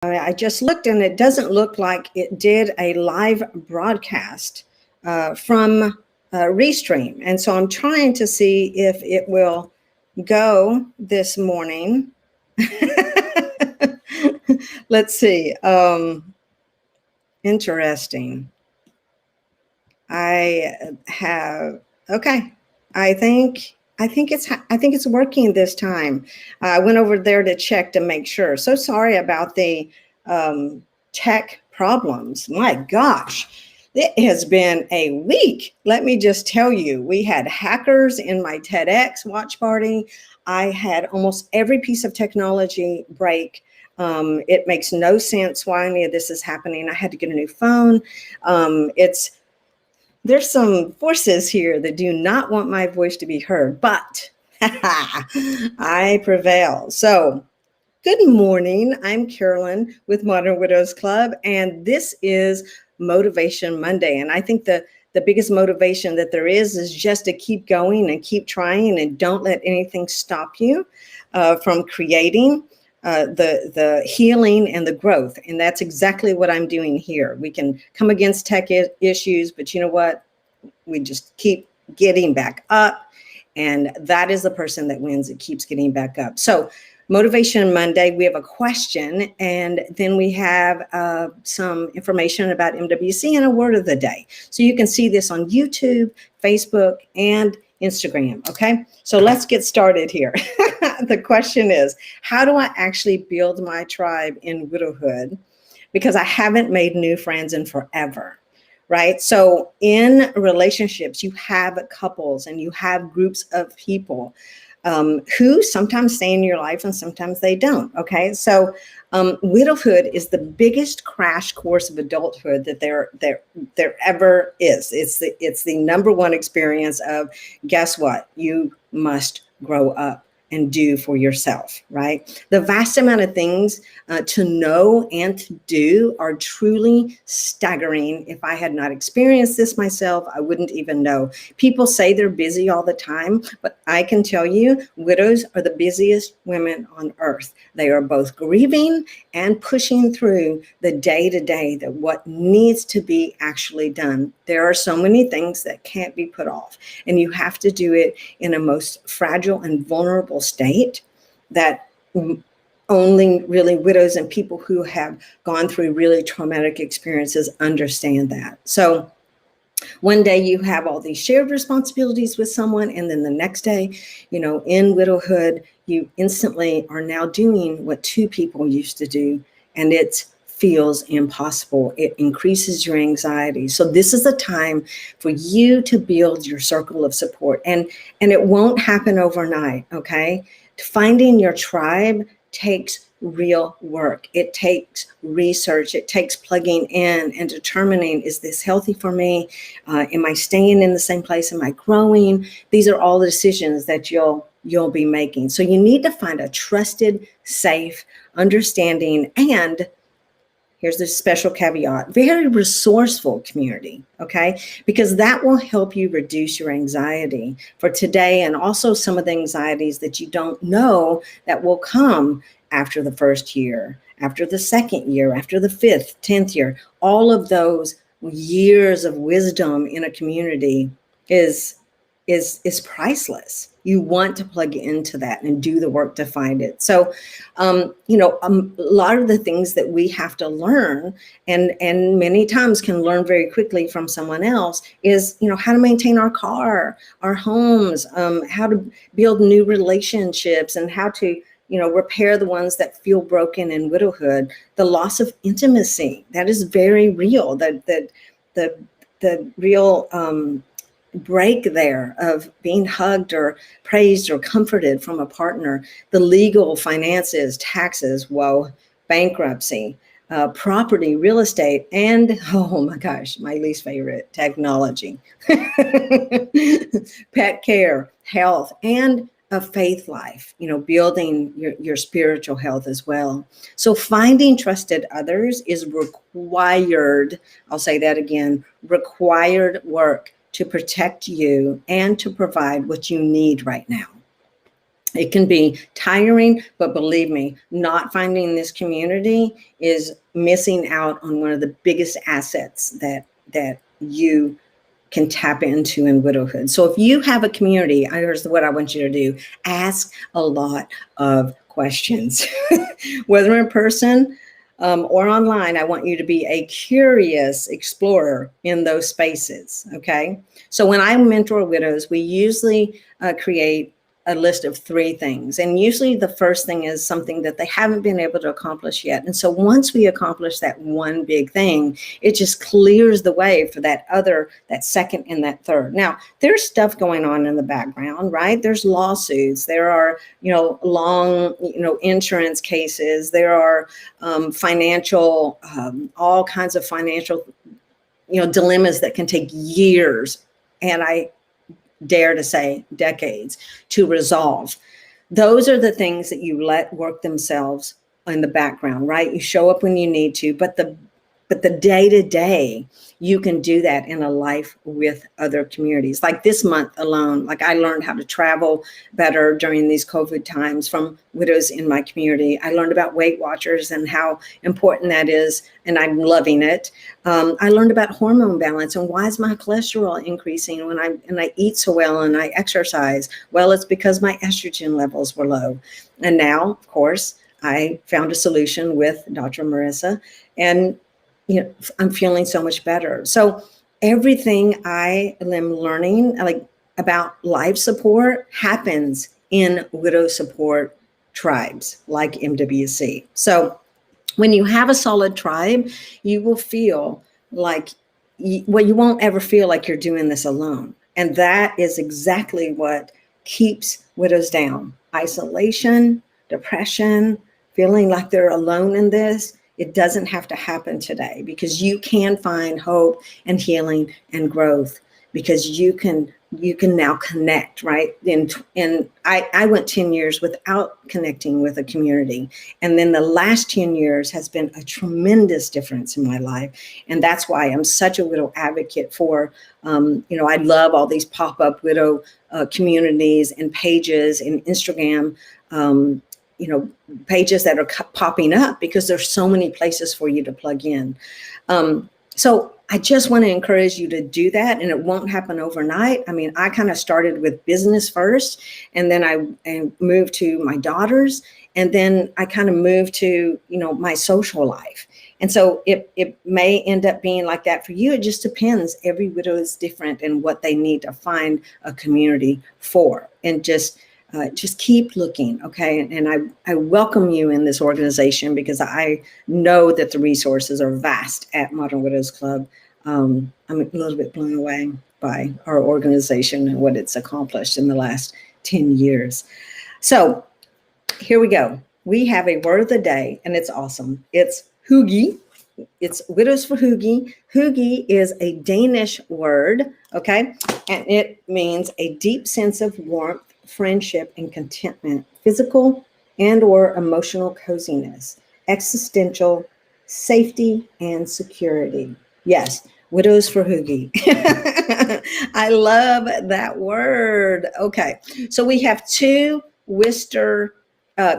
I just looked and it doesn't look like it did a live broadcast from Restream. And so I'm trying to see if it will go this morning. Let's see. Interesting. I have, okay. I think it's working this time. I went over there to check to make sure. So sorry about the tech problems. My gosh, it has been a week. Let me just tell you, we had hackers in my TEDx watch party. I had almost every piece of technology break. It makes no sense why any of this is happening. I had to get a new phone. There's some forces here that do not want my voice to be heard, but I prevail. So good morning. I'm Carolyn with Modern Widows Club, and this is Motivation Monday. And I think the biggest motivation that there is just to keep going and keep trying, and don't let anything stop you from creating the healing and the growth. And that's exactly what I'm doing here. We can come against tech issues, but you know what? We just keep getting back up. And that is the person that wins. It keeps getting back up. So Motivation Monday, we have a question, and then we have some information about MWC and a word of the day. So you can see this on YouTube, Facebook, and Instagram. Okay, so let's get started here. The question is, how do I actually build my tribe in widowhood? Because I haven't made new friends in forever, right? So in relationships, you have couples and you have groups of people who sometimes stay in your life and sometimes they don't. Okay, so widowhood is the biggest crash course of adulthood that there ever is. It's the number one experience of, guess what? You must grow up and do for yourself, right? The vast amount of things to know and to do are truly staggering. If I had not experienced this myself, I wouldn't even know. People say they're busy all the time, but I can tell you, widows are the busiest women on earth. They are both grieving and pushing through the day-to-day, that what needs to be actually done. There are so many things that can't be put off, and you have to do it in a most fragile and vulnerable state that only really widows and people who have gone through really traumatic experiences understand that. So one day you have all these shared responsibilities with someone, and then the next day, you know, in widowhood, you instantly are now doing what two people used to do, and it feels impossible. It increases your anxiety. So this is a time for you to build your circle of support, and it won't happen overnight, okay? Finding your tribe takes real work. It takes research. It takes plugging in and determining, is this healthy for me? Am I staying in the same place? Am I growing? These are all the decisions that you'll be making. So you need to find a trusted, safe, understanding, and here's the special caveat, very resourceful community, okay? Because that will help you reduce your anxiety for today, and also some of the anxieties that you don't know that will come after the first year, after the second year, after the 5th, 10th year. All of those years of wisdom in a community is priceless. You want to plug into that and do the work to find it. So, a lot of the things that we have to learn, and many times can learn very quickly from someone else, is, how to maintain our car, our homes, how to build new relationships, and how to, repair the ones that feel broken in widowhood. The loss of intimacy, that is very real. The real break there of being hugged or praised or comforted from a partner, the legal, finances, taxes, bankruptcy, property, real estate, and, oh my gosh, my least favorite, technology, pet care, health, and a faith life, building your spiritual health as well. So finding trusted others is required, I'll say that again, required work to protect you and to provide what you need right now. It can be tiring, but believe me, not finding this community is missing out on one of the biggest assets that you can tap into in widowhood. So if you have a community, here's what I want you to do. Ask a lot of questions, whether in person or online. I want you to be a curious explorer in those spaces, okay? So when I mentor widows, we usually create a list of 3 things. And usually the first thing is something that they haven't been able to accomplish yet. And so once we accomplish that one big thing, it just clears the way for that second and that third. Now, there's stuff going on in the background, right? There's lawsuits. There are, long, insurance cases. There are financial, all kinds of financial, dilemmas that can take years. And I dare to say decades to resolve. Those are the things that you let work themselves in the background, right? You show up when you need to, but the day to day, you can do that in a life with other communities. Like this month alone, like I learned how to travel better during these COVID times from widows in my community. I learned about Weight Watchers and how important that is, and I'm loving it. I learned about hormone balance and why is my cholesterol increasing when I eat so well and I exercise? Well, it's because my estrogen levels were low. And now, of course, I found a solution with Dr. Marissa, and I'm feeling so much better. So everything I am learning, like about life support, happens in widow support tribes like MWC. So when you have a solid tribe, you will feel like, you won't ever feel like you're doing this alone. And that is exactly what keeps widows down. Isolation, depression, feeling like they're alone in this. It doesn't have to happen today, because you can find hope and healing and growth, because you can now connect, right? And I went 10 years without connecting with a community. And then the last 10 years has been a tremendous difference in my life. And that's why I'm such a widow advocate for, I love all these pop-up widow communities and pages and Instagram, pages that are popping up, because there's so many places for you to plug in. So I just want to encourage you to do that, and it won't happen overnight. I mean, I kind of started with business first, and then I moved to my daughters, and then I kind of moved to, my social life. And so it may end up being like that for you. It just depends. Every widow is different in what they need to find a community for, and just keep looking, okay? And I welcome you in this organization, because I know that the resources are vast at Modern Widows Club. I'm a little bit blown away by our organization and what it's accomplished in the last 10 years. So here we go. We have a word of the day, and it's awesome. It's Hygge. It's Widows for Hygge. Hygge is a Danish word, okay? And it means a deep sense of warmth, friendship, and contentment, physical and or emotional coziness, existential, safety, and security. Yes, Widows for Hygge. I love that word. Okay, so we have 2 Worcester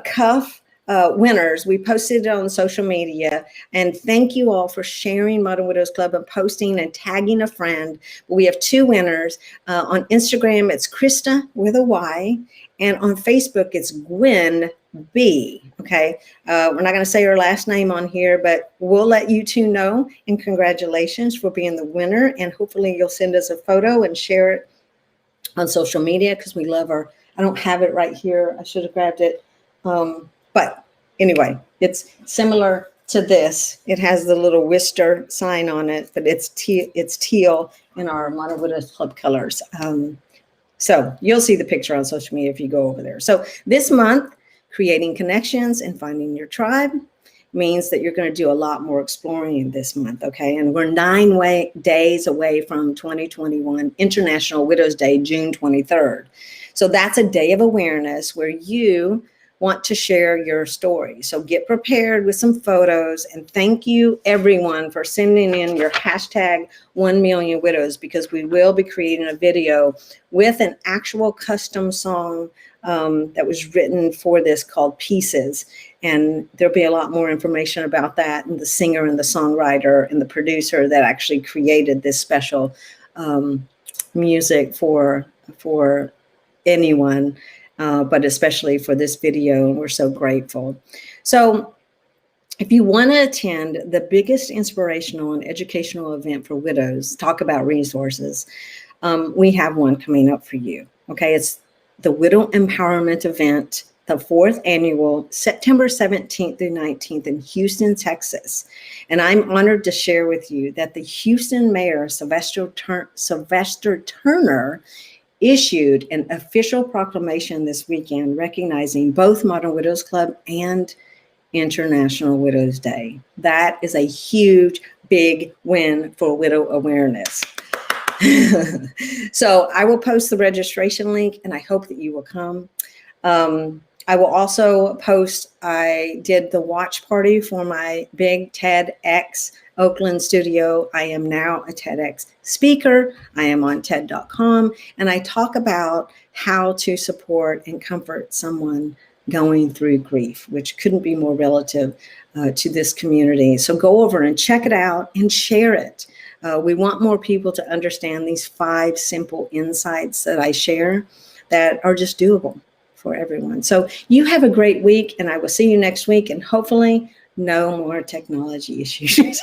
cuff winners. We posted it on social media, and thank you all for sharing Modern Widows Club and posting and tagging a friend. We have 2 winners. On Instagram, it's Krista with a Y, and on Facebook, it's Gwen B. Okay, we're not going to say her last name on here, but we'll let you 2 know. And congratulations for being the winner. And hopefully you'll send us a photo and share it on social media, because we love our. I don't have it right here. I should have grabbed it. But anyway, it's similar to this. It has the little Worcester sign on it, but it's teal in our Modern Widows Club colors. So you'll see the picture on social media if you go over there. So this month, creating connections and finding your tribe means that you're going to do a lot more exploring this month, okay? And we're 9 days away from 2021 International Widows Day, June 23rd. So that's a day of awareness where you want to share your story. So get prepared with some photos, and thank you everyone for sending in your hashtag 1,000,000widows, because we will be creating a video with an actual custom song that was written for this called Pieces. And there'll be a lot more information about that, and the singer and the songwriter and the producer that actually created this special music for anyone, but especially for this video. And we're so grateful. So if you want to attend the biggest inspirational and educational event for widows, talk about resources, we have one coming up for you. Okay, it's the Widow Empowerment Event, the 4th annual, September 17th through 19th in Houston, Texas. And I'm honored to share with you that the Houston Mayor, Sylvester Turner, issued an official proclamation this weekend recognizing both Modern Widows Club and International Widows Day. That is a huge, big win for widow awareness. So I will post the registration link, and I hope that you will come. I will also post, I did the watch party for my big TEDx Oakland studio. I am now a TEDx speaker. I am on TED.com, and I talk about how to support and comfort someone going through grief, which couldn't be more relative to this community. So go over and check it out and share it. We want more people to understand these 5 simple insights that I share that are just doable for everyone. So you have a great week, and I will see you next week, and hopefully no more technology issues.